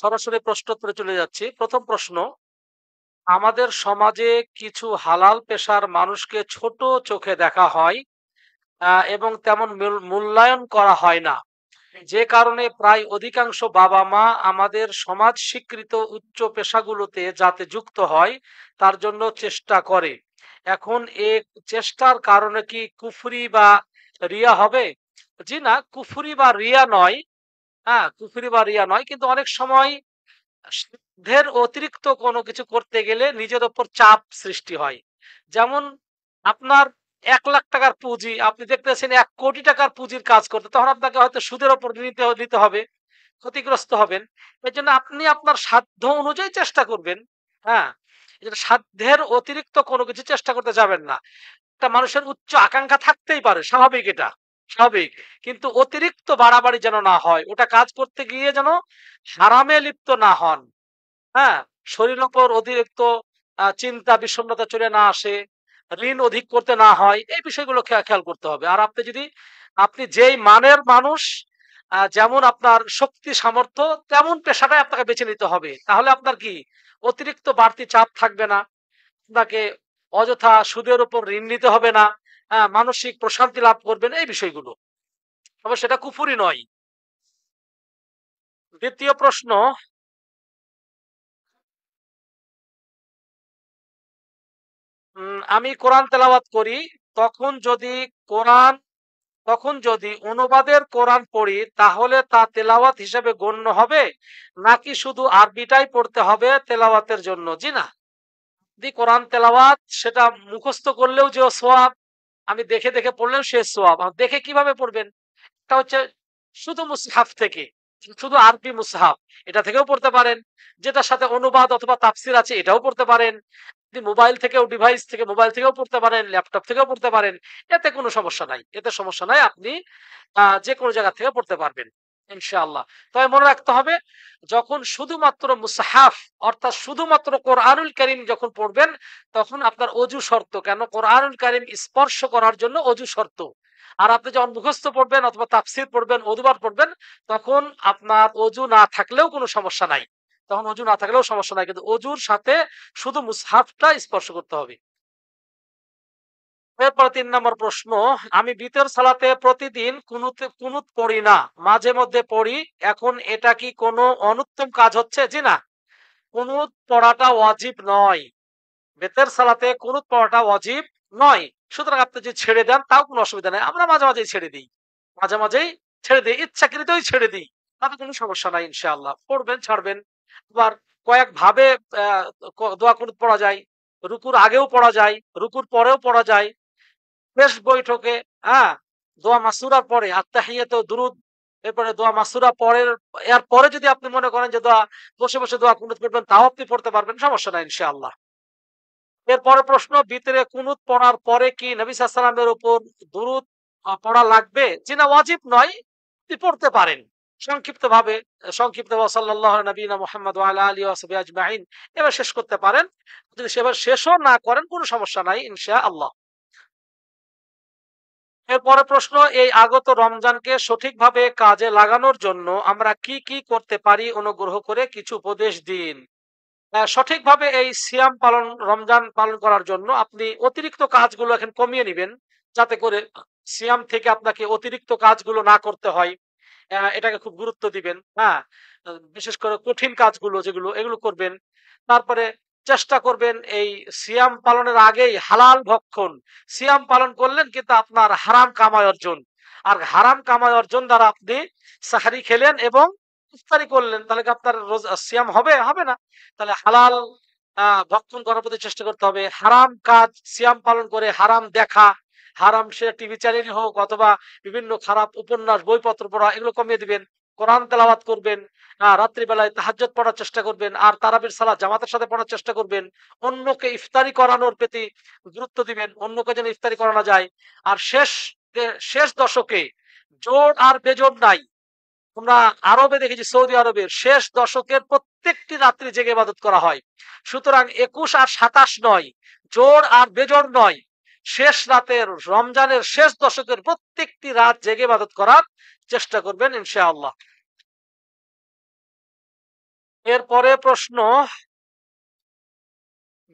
সরাসরি প্রশ্নোত্তরে চলে যাচ্ছি। প্রথম প্রশ্ন, আমাদের সমাজে কিছু হালাল পেশার মানুষকে ছোট চোখে দেখা হয় এবং তেমন মূল্যায়ন করা হয় না। যে কারণে প্রায় অধিকাংশ বাবা-মা আমাদের সমাজ স্বীকৃত উচ্চ পেশাগুলোতে যাতে যুক্ত হয় তার জন্য চেষ্টা করে। এখন এ চেষ্টার কারণে কি কুফরি বা রিয়া হবে? জি না, কুফরি বা রিয়া নয়। হ্যাঁ, কুফরি বা রিয়া নয়। কিন্তু অনেক সময় সাধ্যের অতিরিক্ত কোনো কিছু করতে গেলে নিজের উপর চাপ সৃষ্টি হয়। যেমন আপনার ৳১,০০,০০০ পুঁজি, আপনি দেখতেছেন ৳১,০০,০০,০০০ পুঁজির কাজ করতে, তখন আপনাকে হয়তো সুদের উপর নিতে হবে, ক্ষতিগ্রস্ত হবেন। এজন্য আপনি আপনার সাধ্য অনুযায়ী চেষ্টা করবেন। হ্যাঁ? এজন্য সাধ্যের অতিরিক্ত কোনো কিছু চেষ্টা করতে যাবেন না। একটা মানুষের উচ্চ আকাঙ্ক্ষা থাকতেই পারে, স্বাভাবিক এটা, স্বাভাবিক। কিন্তু অতিরিক্ত বাড়াবাড়ি যেন না হয়। ওটা কাজ করতে গিয়ে যেন হারামে লিপ্ত না হন। হ্যাঁ? শরীরের উপর অতিরিক্ত চিন্তা বিষণ্ণতা চলে না আসে, ঋণ অধিক করতে না হয়, এই বিষয়গুলো খেয়াল করতে হবে। আর আপনি যেই মানের মানুষ, যেমন আপনার শক্তি সামর্থ্য, তেমন পেশাটাই আপনাকে বেছে নিতে হবে। তাহলে আপনার কি অতিরিক্ত বাড়তি চাপ থাকবে না। আপনাকে অযথা সুদের উপর ঋণ নিতে হবে না। মানসিক প্রশান্তি লাভ করবেন, এই বিষয়গুলো। তবে সেটা কুফরি নয়। দ্বিতীয় প্রশ্ন, আমি কোরআন তেলাওয়াত করি। তখন যদি কোরআন তখন যদি অনুবাদের কোরআন পড়ি তাহলে তা তেলাওয়াত হিসেবে গণ্য হবে, নাকি শুধু আরবিটাই পড়তে হবে তেলাওয়াতের জন্য? জি না, যদি কোরআন তেলাওয়াত সেটা মুখস্থ করলেও যে সোয়াব, আমি দেখে দেখে পড়লেও সে সোয়াব। দেখে কিভাবে পড়বেন? এটা হচ্ছে শুধু মুসহাফ থেকে, শুধু আরবি মুসহাফ, এটা থেকেও পড়তে পারেন। যেটার সাথে অনুবাদ অথবা তাফসির আছে এটাও পড়তে পারেন। আপনি মোবাইল থেকেও, ডিভাইস থেকে মোবাইল থেকেও পড়তে পারেন, ল্যাপটপ থেকেও পড়তে পারেন। এতে কোনো সমস্যা নাই, এতে সমস্যা নাই। আপনি যে কোনো জায়গা থেকে পড়তে পারবেন ইনশাআল্লাহ। তবে মনে রাখতে হবে, যখন শুধুমাত্র মুসহাফ অর্থাৎ শুধুমাত্র কোরআনুল কারীম যখন পড়বেন, তখন আপনার অজু শর্ত। কেন? কোরআনুল কারীম স্পর্শ করার জন্য অজু শর্ত। আর আপনি যখন মুখস্থ পড়বেন অথবা তাফসীর পড়বেন, অনুবাদ পড়বেন, তখন আপনার অজু না থাকলেও কোনো সমস্যা নাই। তখন অজু না থাকলেও সমস্যা নাই। কিন্তু অজুর সাথে শুধু মুসহাফটা স্পর্শ করতে হবে। এরপর ৩ নম্বর প্রশ্ন, আমি বিতর সালাতে প্রতিদিন কুনুত পড়ি না, মাঝে মধ্যে পড়ি। এখন এটা কি কোনো অনুত্তম কাজ হচ্ছে? জি না, কুনুত পড়াটা ওয়াজিব নয়। বেতের সালাতে কুনুত পড়াটা ওয়াজিব নয়। সুতরাং আপনি যদি ছেড়ে দেন তাও কোনো অসুবিধা নাই। আমরা মাঝে মাঝেই ছেড়ে দিই। মাঝে মাঝেই ছেড়ে দিই। ইচ্ছাকৃতই ছেড়ে দিই। তাতে কোনো সমস্যা নাই ইনশাআল্লাহ। পড়বেন, ছাড়বেন। আবার কয়েক ভাবে আ দোয়া কুনুত পড়া যায়। রুকুর আগেও পড়া যায়, রুকুর পরেও পড়া যায়। শেষ বৈঠকে, হ্যাঁ, দোয়া মাসুরার পরে আত্তাহিয়াত দুরুদ, এরপরে দোয়া মাসুরা পরের, এর পরে যদি আপনি মনে করেন যে বসে বসে দোয়া কুনুত পড়বেন, তাও আপনি পড়তে পারবেন, সমস্যা নাই ইনশাআল্লাহ। এরপরে প্রশ্ন, ভিতরে কুনুত পড়ার পরে কি নবী সাল্লাল্লাহু আলাইহি ওয়াসাল্লামের উপর দুরুদ পড়া লাগবে? জি না, ওয়াজিব নয়। আপনি পড়তে পারেন সংক্ষিপ্তভাবে। সংক্ষিপ্তভাবে সাল্লাল্লাহু আলা নবিয়িনা মুহাম্মদ ওয়া আলা আলিহি ওয়া সাহবিহি আজমাইন এবার শেষ করতে পারেন। যদি সেবার শেষও না করেন কোনো সমস্যা নাই ইনশাআল্লাহ। এরপরে প্রশ্ন, এই আগত রমজানকে সঠিকভাবে কাজে লাগানোর জন্য আমরা কি কি করতে পারি, অনুগ্রহ করে কিছু উপদেশ দিন। সঠিকভাবে এই সিয়াম পালন, রমজান পালন করার জন্য আপনি অতিরিক্ত কাজগুলো এখন কমিয়ে নিবেন, যাতে করে সিয়াম থেকে আপনাকে অতিরিক্ত কাজগুলো না করতে হয়। এটাকে খুব গুরুত্ব দিবেন। হ্যাঁ, বিশেষ করে কঠিন কাজগুলো যেগুলো, এগুলো করবেন। তারপরে চেষ্টা করবেন এই সিয়াম পালনের আগেই হালাল ভক্ষণ। সিয়াম পালন করলেন কিন্তু আপনার হারাম কামাই অর্জন। আর হারাম কামাই অর্জন দ্বারা আপনি সাহারি খেলেন এবং ইফতারি করলেন, তাহলে কি আপনার সিয়াম হবে? হবে না। তাহলে হালাল ভক্ষণ করার প্রতি চেষ্টা করতে হবে। হারাম কাজ, সিয়াম পালন করে হারাম দেখা, হারাম সে টিভি চ্যানেলই হোক অথবা বিভিন্ন খারাপ উপন্যাস, বইপত্র পড়া, এগুলো কমিয়ে দিবেন। কোরআন তেলাওয়াত করবেন। রাত্রিবেলায় তাহাজ্জুদ পড়ার চেষ্টা করবেন। আর তারাবির সালাত জামাতের সাথে পড়ার চেষ্টা করবেন। অন্যকে ইফতারি করানোর প্রতি গুরুত্ব দিবেন। অন্যকে যেন ইফতারি করানো যায়। আর শেষ দশকে জোর আর বেজোড় নাই। আমরা আরবে দেখেছি, সৌদি আরবের শেষ দশকের প্রত্যেকটি রাত্রি জেগে ইবাদত করা হয়। সুতরাং ২১ আর ২৭ নয়, জোড় আর বেজোড় নয়, শেষ রাতের রমজানের শেষ দশকের প্রত্যেকটি রাত জেগে ইবাদত করার চেষ্টা করবেন ইনশাআল্লাহ। এরপরে প্রশ্ন,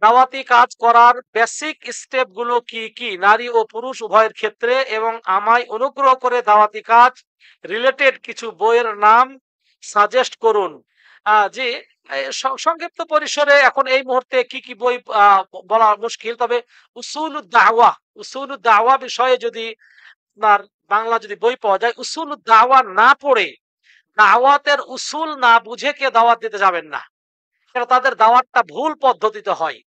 দাওয়াতি কাজ করার বেসিক স্টেপ গুলো কি কি নারী ও পুরুষ উভয়ের ক্ষেত্রে, এবং আমায় অনুগ্রহ করে দাওয়াতি কাজ রিলেটেড কিছু বইয়ের নাম সাজেস্ট করুন। জি, সংক্ষিপ্ত পরিসরে এখন এই মুহূর্তে কি কি বই বলা মুশকিল, তবে উসুলুদ দাওয়া, উসুলুদ দাওয়া বিষয়ে যদি আপনার বাংলা যদি বই পাওয়া যায়, উসুলুদ দাওয়া না পড়ে দাওয়াতের উসুল না বুঝে কে দাওয়াত দিতে যাবেন না, কারণ তাদের দাওয়াতটা ভুল পদ্ধতিতে হয়।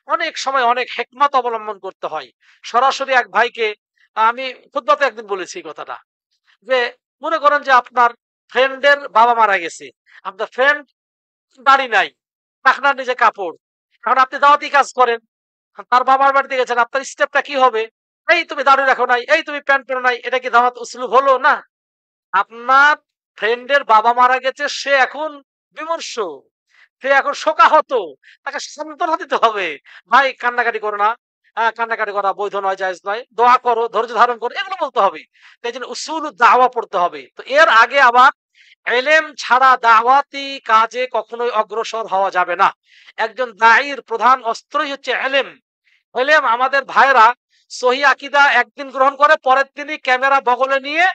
অনেক সময় অনেক হেকমত অবলম্বন করতে হয়। সরাসরি এক ভাইকে আমি খুতবাতে একদিন বলেছি এই কথাটা, যে মনে করেন যে আপনার ফ্রেন্ডের বাবা মারা গেছে, আপনার ফ্রেন্ড বাড়ি নাই, টাকনার নিজে কাপড়, এখন আপনি দাওয়াতি কাজ করেন, তার বাবার বাড়িতে গেছেন, আপনার স্টেপটা কি হবে? এই তুমি দাড়ি রাখো নাই, এই তুমি প্যান্ট পরো নাই, এটা কি দাওয়াত উসলুব হলো না? আপনার ফ্রেন্ডের বাবা মারা গেছে, সে এখন বিমর্ষ, সে এখন শোকাহত, তাকে সান্ত্বনা দিতে হবে। ভাই কান্নাকাটি করো না, কান্নাকাটি করা বৈধ নয়, জায়েজ নয়, দোয়া করো, ধৈর্য ধারণ করো, এগুলো বলতে হবে। তাই জন্য উসুল দাওয়া পড়তে হবে। তো এর আগে আবার এলেম ছাড়া দাওয়াতি কাজে কখনোই অগ্রসর হওয়া যাবে না। একজন দায়ীর প্রধান অস্ত্রই হচ্ছে এলেম। এলেম আমাদের ভাইরা সহি আকীদা একদিন গ্রহণ করে, পরের দিনই ক্যামেরা বগলে নিয়ে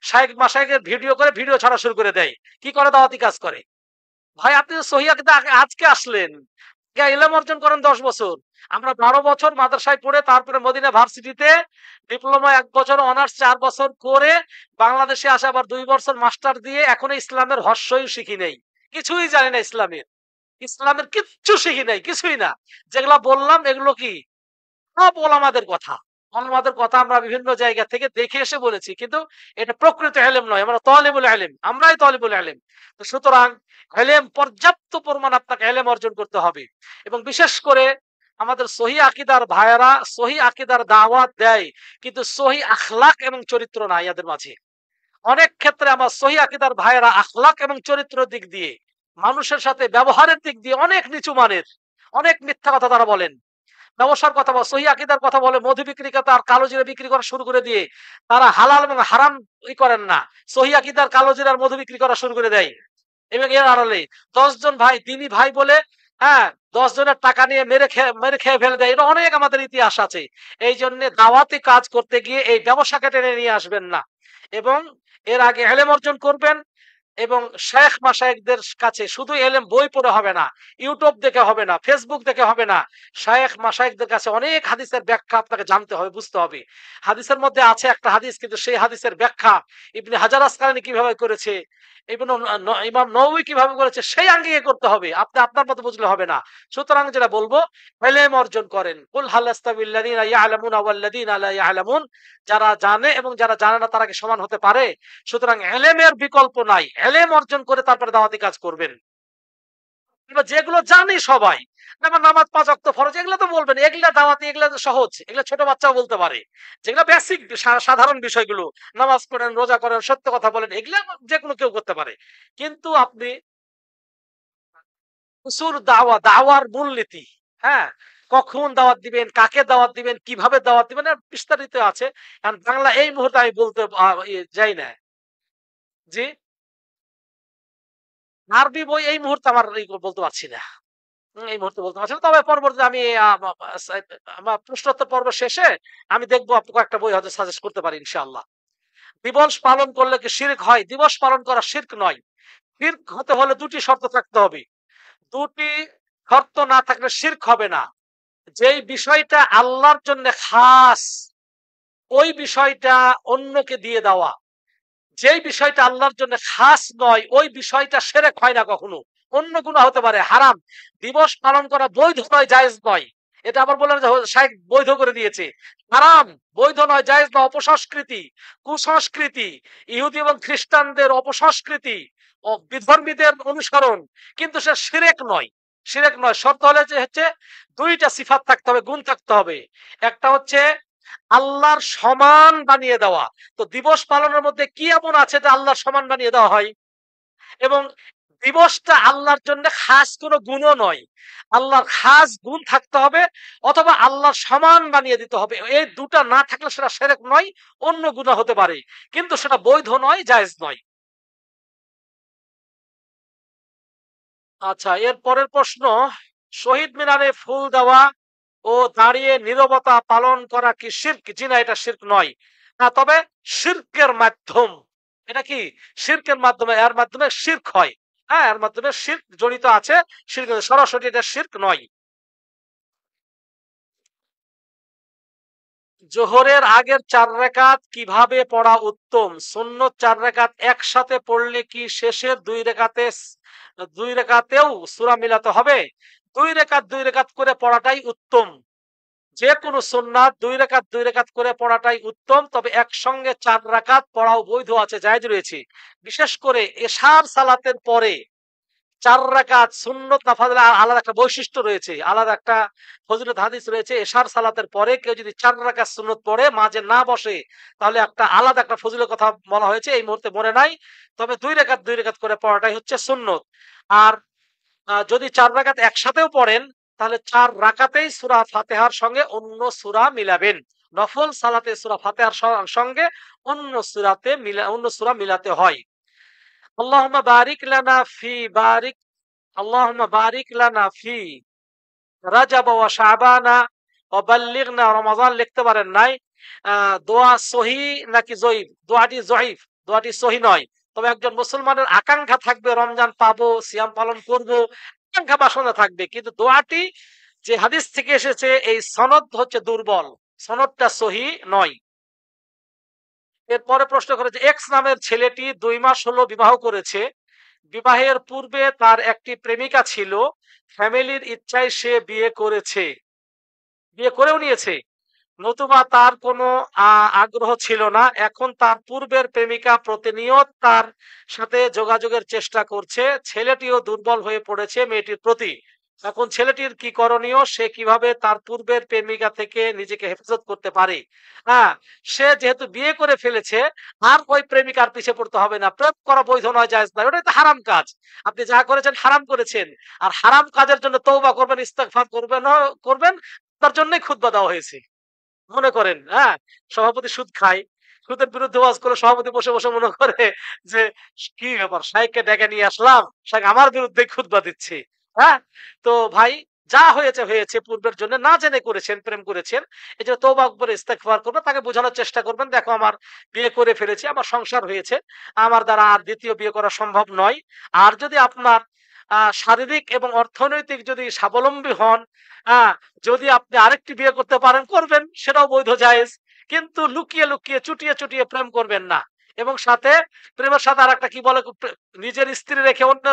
শাইখ মাশাইখের ভিডিও করে ভিডিও ছাড়া শুরু করে দেয়। কি করে? দাওয়াতি কাজ করে। ভাই আপনি তো সহি আকীদা আজকে আসলেন, ইলম অর্জন করেন 10 বছর। আমরা 12 বছর মাদ্রাসায় পড়ে তারপরে মদিনা ভার্সিটিতে ডিপ্লোমা 1 বছর, অনার্স 4 বছর করে বাংলাদেশে আসে আবার 2 বছর মাস্টার দিয়ে এখনো ইসলামের হর্ষই শিখি নেই, কিছুই জানি না ইসলামের। ইসলামের কিচ্ছু শিখি নাই, কিছুই না। যেগুলা বললাম এগুলো কি সব ওলামাদের কথা। ওলামাদের কথা আমরা বিভিন্ন জায়গা থেকে দেখে এসে বলেছি, কিন্তু এটা প্রকৃত ইলম নয়। আমরা তালিবুল ইলম, আমরাই তালিবুল ইলম। তো সুতরাং ইলম, পর্যাপ্ত পরিমাণ আপনাকে ইলম অর্জন করতে হবে। এবং বিশেষ করে আমাদের সহি আকীদার ভাইয়েরা সহি আকীদার দাওয়াত দেয়, কিন্তু সহি আখলাক এবং চরিত্র নাই এদের মাঝে। অনেক ক্ষেত্রে আমার সহি আকীদার ভাইয়েরা আখলাক এবং চরিত্র দিক দিয়ে, মানুষের সাথে ব্যবহারের দিক দিয়ে অনেক নিচু মানের, অনেক মিথ্যা কথা তারা বলেন। ব্যবসার কথা বলে, সহি আকীদার কথা বলে, মধু বিক্রি করতে আর কালো জিরা বিক্রি করা শুরু করে দিয়ে তারা হালাল এবং হারাম করেন না, সহি আকীদার কালো জিরার মধু বিক্রি করা শুরু করে দেয়। এবং এর আড়ালে 10 জন ভাই, তিনি ভাই বলে, হ্যাঁ, 10 জনের টাকা নিয়ে মেরে খেয়ে ফেলে দেয়। এটা অনেক আমাদের ইতিহাস আছে। এই জন্য দাওয়াতি কাজ করতে গিয়ে এই ব্যবসাকে টেনে নিয়ে আসবেন না, এবং এর আগে ইলম অর্জন করবেন। এবং শেখ মাশায়েখদের কাছে শুধু এলেম বই পড়ে হবে না, ইউটিউব দেখে হবে না, ফেসবুক দেখে হবে না। শেখ মাশায়েখদের কাছে অনেক হাদিসের ব্যাখ্যা আপনাকে জানতে হবে, বুঝতে হবে। হাদিসের মধ্যে আছে একটা হাদিস, কিন্তু সেই হাদিসের ব্যাখ্যা ইবনে হাজার আসকালানী কিভাবে করেছে, ইমাম নববী কিভাবে করেছে, সেই আঙ্গিকে করতে হবে। আপনি আপনার মতো বুঝলে হবে না। সুতরাং যেটা বলবো, ইলম অর্জন করেন। কুল হাল ইস্তাবিল্লাযীনা ইয়ালামুনা ওয়াল্লাযীনা লা ইয়ালামুন, যারা জানে এবং যারা জানে না তারা কি সমান হতে পারে? সুতরাং এলেমের বিকল্প নাই। এলেম অর্জন করে তারপরে দাওয়াতি কাজ করবেন। এবার যেগুলো জানি সবাই, যেমন নামাজ 5 ওয়াক্ত ফরজ, এগুলো তো বলবেন, এগুলা দাওয়াতি, এগুলা তো সহজ, এগুলা ছোট বাচ্চাও বলতে পারে। যেগুলো বেসিক সাধারণ বিষয়গুলো, নামাজ পড়েন, রোজা করেন, সত্য কথা বলেন, এগুলা যেকোনো কেউ করতে পারে। কিন্তু আপনি উসুল দাওয়া, দাওয়ার মূলনীতি, হ্যাঁ, কখন দাওয়াত দিবেন, কাকে দাওয়াত দিবেন, কিভাবে দাওয়াত দিবেন, এর বিস্তারিত আছে। কারণ বাংলা এই মুহূর্তে আমি বলতে যাই না। জি, আরবি বই এই মুহূর্তে আমার বলতে পারছি না। এই মুহূর্তে বলতে পারছি না। তবে পরবর্তীতে আমি আমার প্রশ্নোত্তর পর্ব শেষে আমি দেখবো আপনি কয়েকটা বই হয়তো সাজেস্ট করতে পারি ইনশাআল্লাহ। দিবস পালন করলে কি শিরক হয়? দিবস পালন করা শিরক নয়। শিরক হতে হলে 2টি শর্ত থাকতে হবে। 2টি শর্ত না থাকলে শিরক হবে না। যেই বিষয়টা আল্লাহর জন্য খাস, ওই বিষয়টা অন্যকে দিয়ে দেওয়া। যেই বিষয়টা আল্লাহর জন্য খাস নয়, ওই বিষয়টা শিরক হয় না কখনো। অন্য গুনাহ হতে পারে, হারাম। দিবস পালন করা বৈধ নয়, জায়েজ নয়। এটা আবার বললেন যে শাইখ বৈধ করে দিয়েছে। হারাম, বৈধ নয়, জায়েজ নয়, অপসংস্কৃতি, কুসংস্কৃতি, ইহুদি এবং খ্রিস্টানদের অপসংস্কৃতি, ও বিধর্মীদের অনুসরণ। কিন্তু সে শিরক নয়, শিরক নয়। শর্ত হলে যে হচ্ছে 2টা সিফাত থাকতে হবে, গুণ থাকতে হবে। একটা হচ্ছে আল্লাহর সমান বানিয়ে দেওয়া। তো দিবস পালনের মধ্যে কি এমন আছে যে আল্লাহর সমান বানিয়ে দেওয়া হয়? এবং দিবসটা আল্লাহর জন্য খাস কোনো গুণও নয়। আল্লাহর খাস গুণ থাকতে হবে, অথবা আল্লাহর সমান বানিয়ে দিতে হবে। এই 2টা না থাকলে সেটা শিরক নয়, অন্য গুনাহ হতে পারে। কিন্তু সেটা বৈধ নয়, জায়েজ নয়। আচ্ছা, এর পরের প্রশ্ন, শহীদ মিনারে ফুল দেওয়া ও দাঁড়িয়ে নীরবতা পালন করা কি শিরক? জি না, এটা শিরক নয়। তবে শিরকের মাধ্যম। এটা কি? শিরকের মাধ্যমে, এর মাধ্যমে শিরক হয়। হ্যাঁ, এর মাধ্যমে শিরক জড়িত আছে। শিরক সরাসরি এটা শিরক নয়। জোহরের আগের ৪ রাকাত কিভাবে পড়া উত্তম? সুন্নত ৪ রাকাত একসাথে পড়লে কি শেষের ২ রাকাতেও সূরা মিলাতে হবে? ২ রাকাত করে পড়াটাই উত্তম। যেকোনো সুন্নাত ২ রাকাত করে পড়াটাই উত্তম। তবে একসঙ্গে ৪ রাকাত পড়াও বৈধ আছে, জায়েজ রয়েছে। বিশেষ করে এশার সালাতের পরে ৪ রাকাত সুন্নত নাফিল আলাদা একটা বৈশিষ্ট্য রয়েছে। আলাদা একটা ফজিলত হাদিস রয়েছে। এশার সালাতের পরে কেউ যদি ৪ রাকাত সুন্নত পড়ে মাঝে না বসে, তাহলে একটা আলাদা একটা ফজিলত কথা বলা হয়েছে। এই মুহূর্তে মনে নাই। তবে ২ রাকাত করে পড়াটাই হচ্ছে সুন্নত। আর যদি ৪ রাকাত একসাথেও পড়েন, তাহলে ৪ রাকাতেই সূরা ফাতিহার সঙ্গে অন্য সূরা মিলাবেন। নফল সালাতে সূরা ফাতিহার সঙ্গে অন্য সূরা মিলাতে হয়। আল্লাহুম্মা বারিক লানা ফি বারিক আল্লাহুম্মা বারিক লানা ফি রাজাব ওয়া শাবানা ওয়া বাল্লিগনা রমাদান লিখতে পারেন নাই। দোয়া সহি নাকি জয়ীফ? দোয়াটি জয়ীফ, দোয়াটি সহি নয়। তবে একজন মুসলমানের আকাঙ্ক্ষা থাকবে রমজান পাবো, সিয়াম পালন করব, আকাঙ্ক্ষা বাসনা থাকবে। কিন্তু দোয়াটি যে হাদিস থেকে এসেছে এই সনদ হচ্ছে দুর্বল, সনদটা সহি নয়। এরপরে প্রশ্ন করেছে, এক্স নামের ছেলেটি ২ মাস হলো বিবাহ করেছে। বিবাহের পূর্বে তার একটি প্রেমিকা ছিল। ফ্যামিলির ইচ্ছায় সে বিয়ে করেছে, বিয়ে করেও নিয়েছে। নতুবা তার কোনো আগ্রহ ছিল না। এখন তার পূর্বের প্রেমিকা প্রতিনিয়ত তার সাথে যোগাযোগের চেষ্টা করছে। ছেলেটিও দুর্বল হয়ে পড়েছে মেয়েটির প্রতি। এখন ছেলেটির কি করণীয়? সে কিভাবে তার পূর্বের প্রেমিকা থেকে নিজেকে হেফাজত করতে পারে? হ্যাঁ, সে যেহেতু বিয়ে করে ফেলেছে, আর ওই প্রেমিকার পিছে পড়তে হবে না। প্রেম করা বৈধ নয়, জায়েজ নয়। ওটাই তো হারাম কাজ। আপনি যা করেছেন হারাম করেছেন। আর হারাম কাজের জন্য তওবা করবেন, ইস্তেগফার করবেন। তার জন্যই খুতবা দেওয়া হয়েছে। মনে করেন, সভাপতি সুদ খায়। সুদের বিরুদ্ধে ওয়াজ করে সভাপতি বসে, বসে মনে করে যে কি ব্যাপার, শাইখকে ডেকে নিয়ে আসলাম, শাইখ আমার বিরুদ্ধে খুতবা দিচ্ছে। হ্যাঁ? তো ভাই, যা হয়েছে হয়েছে, পূর্বের জন্য না জেনে করেছেন, প্রেম করেছেন। এজন্য তওবা করে ইস্তেগফার করবেন, তাকে বোঝানোর চেষ্টা করবেন, দেখো আমার বিয়ে করে ফেলেছি, আমার সংসার হয়েছে। আমার দ্বারা আর দ্বিতীয় বিয়ে করা সম্ভব নয়। আর যদি আপনার শারীরিক এবং অর্থনৈতিক যদি স্বাবলম্বী হন, আ যদি আপনি আরেকটি বিয়ে করতে পারেন, করবেন, সেটাও বৈধ, জায়েজ। কিন্তু লুকিয়ে, লুকিয়ে, চুটিয়ে, চুটিয়ে প্রেম করবেন না। এবং সাথে প্রেমের সাথে আরেকটা কি বলে, নিজের স্ত্রী রেখে অন্য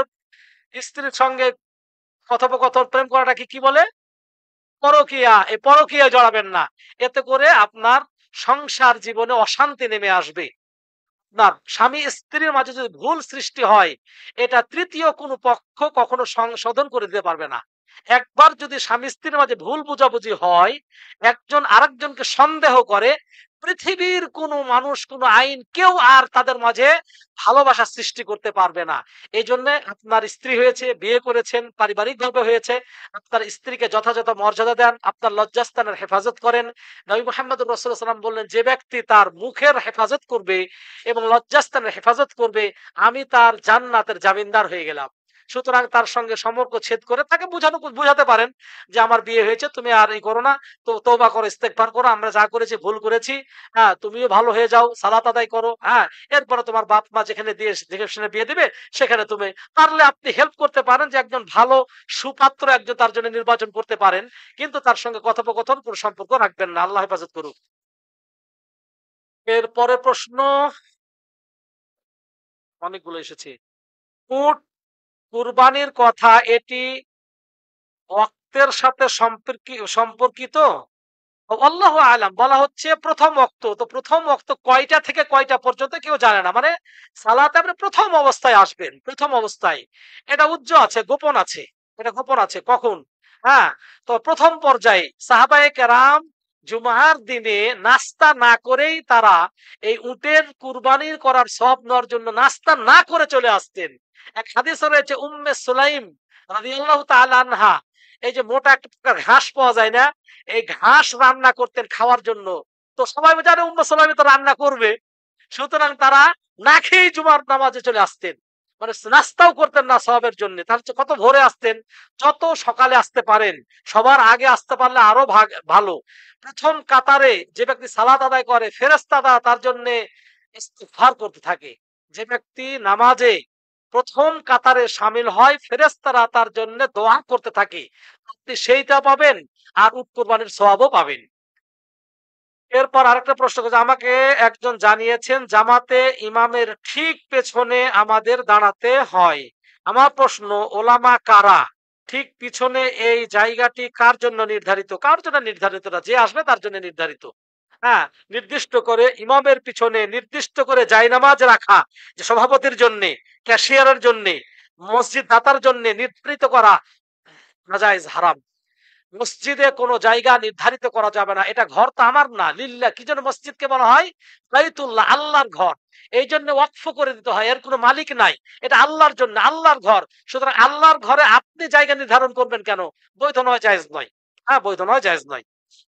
স্ত্রীর সঙ্গে কথোপকথন, প্রেম করাটাকে কি বলে? পরকীয়া। এই পরকীয়ায় জড়াবেন না। এতে করে আপনার সংসার জীবনে অশান্তি নেমে আসবে। না, স্বামী স্ত্রীর মাঝে যদি ভুল সৃষ্টি হয়, এটা তৃতীয় কোনো পক্ষ কখনো সংশোধন করে দিতে পারবে না। একবার যদি স্বামী স্ত্রীর মাঝে ভুল বোঝাবুঝি হয়, একজন আরেকজনকে সন্দেহ করে, পৃথিবীর কোনো মানুষ, কোনো আইন, কেউ আর তাদের মাঝে ভালোবাসা সৃষ্টি করতে পারবে না। এই জন্য আপনার স্ত্রী হয়েছে, বিয়ে করেছেন, পারিবারিকভাবে হয়েছে, আপনার স্ত্রীকে যথাযথ মর্যাদা দেন, আপনার লজ্জাস্থানের হেফাজত করেন। নবী মুহাম্মদুর রাসূলুল্লাহ সাল্লাল্লাহু আলাইহি ওয়াসাল্লাম বললেন, যে ব্যক্তি তার মুখের হেফাজত করবে এবং লজ্জাস্থানের হেফাজত করবে, আমি তার জান্নাতের জামিনদার হয়ে গেলাম। সুতরাং তার সঙ্গে সম্পর্ক ছেদ করে তাকে বুঝাতে পারেন যে আমার বিয়ে হয়েছে, তুমি আর এই করো না, তো তওবা করো, ইস্তেগফার করো, আমরা যা করেছি ভুল করেছি। তুমিও ভালো হয়ে যাও, সালাত আদায় করো। এরপরে তোমার বাপ মা যেখানে দিয়ে দেখে শুনে বিয়ে দিবে, সেখানে তুমি পারলে আপনি হেল্প করতে পারেন, যে একজন ভালো সুপাত্র একজন তার জন্য নির্বাচন করতে পারেন। কিন্তু তার সঙ্গে কথোপকথন কোনো সম্পর্ক রাখবেন না। আল্লাহ হেফাজত করুক। এর পরের প্রশ্ন অনেকগুলো এসেছে। উট কুরবানির কথা, এটি ওয়াক্তের সাথে সম্পর্কিত? আল্লাহু আ'লাম। বলা হচ্ছে প্রথম ওয়াক্ত। তো প্রথম ওয়াক্ত কয়টা থেকে কয়টা পর্যন্ত কেউ জানে না। মানে সালাতে আপনি প্রথম অবস্থায় আসবেন, প্রথম অবস্থায়। এটা আছে, গোপন আছে। এটা গোপন আছে কখন? হ্যাঁ? তো প্রথম পর্যায়ে সাহাবায়ে কেরাম জুমার দিনে নাস্তা না করেই তারা এই উটের কুরবানির করার সওয়াব নেওয়ার জন্য নাস্তা না করে চলে আসতেন। এক হাদিসে রয়েছে, উম্মে সুলাইম রাদিয়াল্লাহু তাআলা আনহা, এই যে মোটা একটা প্রকার ঘাস পাওয়া যায় না? এই ঘাস রান্না করতেন খাওয়ার জন্য। তো সবাই জানে উম্মে সুলাইম তো রান্না করবে। সুতরাং তারা না খেয়েই জুমার নামাজে চলে আসতেন। মানে নাস্তাও করতেন না সওয়াবের জন্য। তাহলে তো কত ভোরে আসতেন। যত সকালে আসতে পারেন, সবার আগে আসতে পারলে আরো ভালো। ১ম কাতারে যে ব্যক্তি সালাত আদায় করে ফেরেশতারা তার জন্যে ইস্তিগফার করতে থাকে। যে ব্যক্তি নামাজে ১ম কাতারে শামিল হয় ফেরেশতারা তার জন্য দোয়া করতে থাকে। আপনি সেইটা পাবেন আর উট কোরবানির সওয়াবও পাবেন। এরপর আরেকটা প্রশ্ন করেছে, আমাকে একজন জানিয়েছেন জামাতে ইমামের ঠিক পেছনে আমাদের দাঁড়াতে হয়। আমার প্রশ্ন, ওলামা কারা? ঠিক পিছনে এই জায়গাটি কার জন্য নির্ধারিত? কার জন্য নির্ধারিত না, যে আসবে তার জন্য নির্ধারিত। হ্যাঁ, নির্দিষ্ট করে ইমামের পিছনে নির্দিষ্ট করে জায়নামাজ রাখা, যে সভাপতির জন্যে, ক্যাশিয়ারের জন্যে, মসজিদ দাতার জন্যে নির্ধারিত করা নাজায়েজ, হারাম। মসজিদে কোনো জায়গা নির্ধারিত করা যাবে না। এটা ঘর তো আমার না, লিল্লাহ। কি জন্য মসজিদকে বলা হয় বাইতুল্লাহ, আল্লাহর ঘর। এই জন্য ওয়াকফ করে দিতে হয়, এর কোনো মালিক নাই। এটা আল্লাহর জন্য, আল্লাহর ঘর। সুতরাং আল্লাহর ঘরে আপনি জায়গা নির্ধারণ করবেন কেন? বৈধ নয়, জায়েজ নয়। হ্যাঁ, বৈধ নয়, জায়েজ নয়।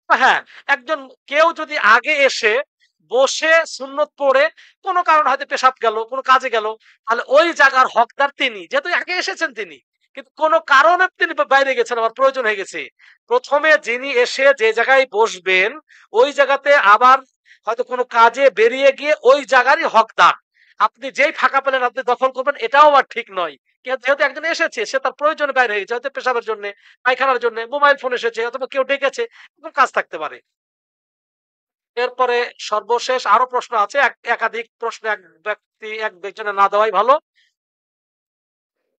হ্যাঁ, একজন কেউ যদি আগে এসে বসে সুন্নত পড়ে কোনো কারণে হয়তো পেশাব গেল, কোনো কাজে গেল, তাহলে ওই জায়গার হকদার তিনি। যেহেতু আগে এসেছেন তিনি। কিন্তু কোনো কারণে তিনি বাইরে গেছেন, আমার প্রয়োজন হয়ে গেছে। ১ম এ যিনি এসে যে জায়গায় বসবেন, ওই জায়গাতে আবার হয়তো কোনো কাজে বেরিয়ে গিয়ে ওই জায়গারই হকদার। আপনি যেই ফাঁকা পেলেন আপনি দখল করবেন, এটাও আবার ঠিক নয়। যেহেতু একজন এসেছে, সে তার প্রয়োজনে বাইরে হয়ে গেছে, হয়তো পেশাবের জন্য, পায়খানার জন্য, মোবাইল ফোন এসেছে, অথবা কেউ ডেকেছে, কোনো কাজ থাকতে পারে। এরপরে সর্বশেষ আরো প্রশ্ন আছে। একাধিক প্রশ্ন একজনে না দেওয়াই ভালো।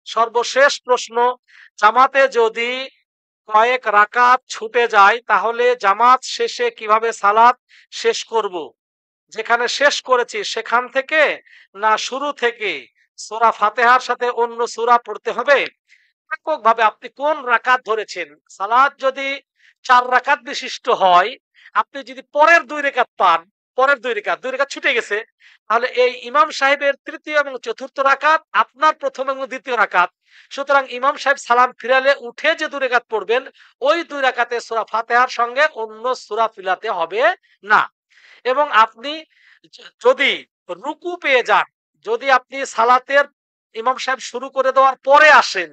সর্বশেষ প্রশ্ন, জামাতে যদি কয়েক রাকাত ছুটে যায় তাহলে জামাত শেষে কিভাবে সালাত শেষ করব? যেখানে শেষ করেছি সেখান থেকে, না শুরু থেকে সূরা ফাতিহার সাথে অন্য সূরা পড়তে হবে? এককভাবে আপনি কোন রাকাত ধরেছেন। সালাত যদি ৪ রাকাত বিশিষ্ট হয়, আপনি যদি পরের ২ রেকাত পান, পরের ২ রেকাত ছুটে গেছে, তাহলে এই ইমাম সাহেবের ৩য় এবং ৪র্থ রাকাত আপনার ১ম এবং ২য় রাকাত। সুতরাং ইমাম সাহেব সালাম ফিরালে উঠে যে ২ রেকাত পড়বেন, ওই ২ রাকাতে সূরা ফাতিহার সঙ্গে অন্য সূরা ফিলাতে হবে না। এবং আপনি যদি রুকু পেয়ে যান, যদি আপনি সালাতের ইমাম সাহেব শুরু করে দেওয়ার পরে আসেন,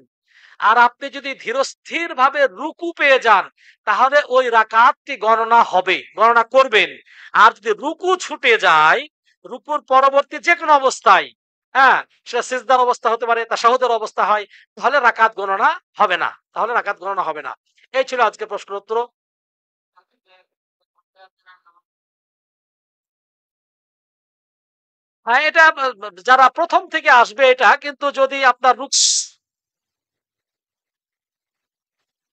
আর আপনি যদি ধীরস্থির ভাবে রুকু পেয়ে যান, তাহলে ওই রাকাতটি গণনা হবে, গণনা করবেন। আর যদি রুকু ছুটে যায়, রুকুর পরবর্তী যে কোনো অবস্থায়, হ্যাঁ, সেটা সিজদার অবস্থা হতে পারে, তাশাহুদের অবস্থা হয়, তাহলে রাকাত গণনা হবে না, তাহলে রাকাত গণনা হবে না। এই ছিল আজকে প্রশ্ন উত্তর। হ্যাঁ, এটা যারা ১ম থেকে আসবে এটা, কিন্তু যদি আপনার